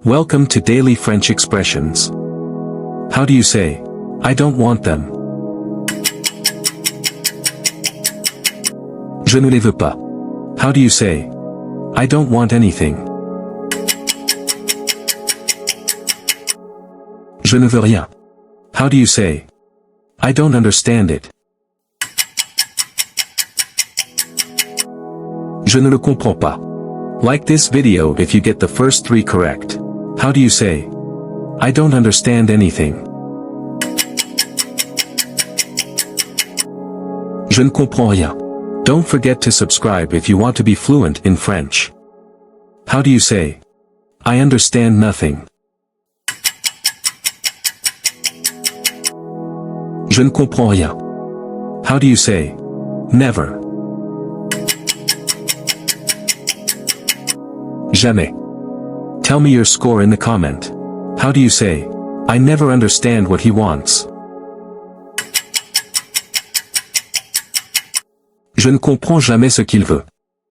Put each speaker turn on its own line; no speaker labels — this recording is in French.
Welcome to Daily French Expressions. How do you say, I don't want them? Je ne les veux pas. How do you say, I don't want anything? Je ne veux rien. How do you say, I don't understand it? Je ne le comprends pas. Like this video if you get the first 3 correct. How do you say, I don't understand anything? Je ne comprends rien. Don't forget to subscribe if you want to be fluent in French. How do you say, I understand nothing? Je ne comprends rien. How do you say, never? Jamais. Tell me your score in the comment. How do you say, I never understand what he wants? Je ne comprends jamais ce qu'il veut.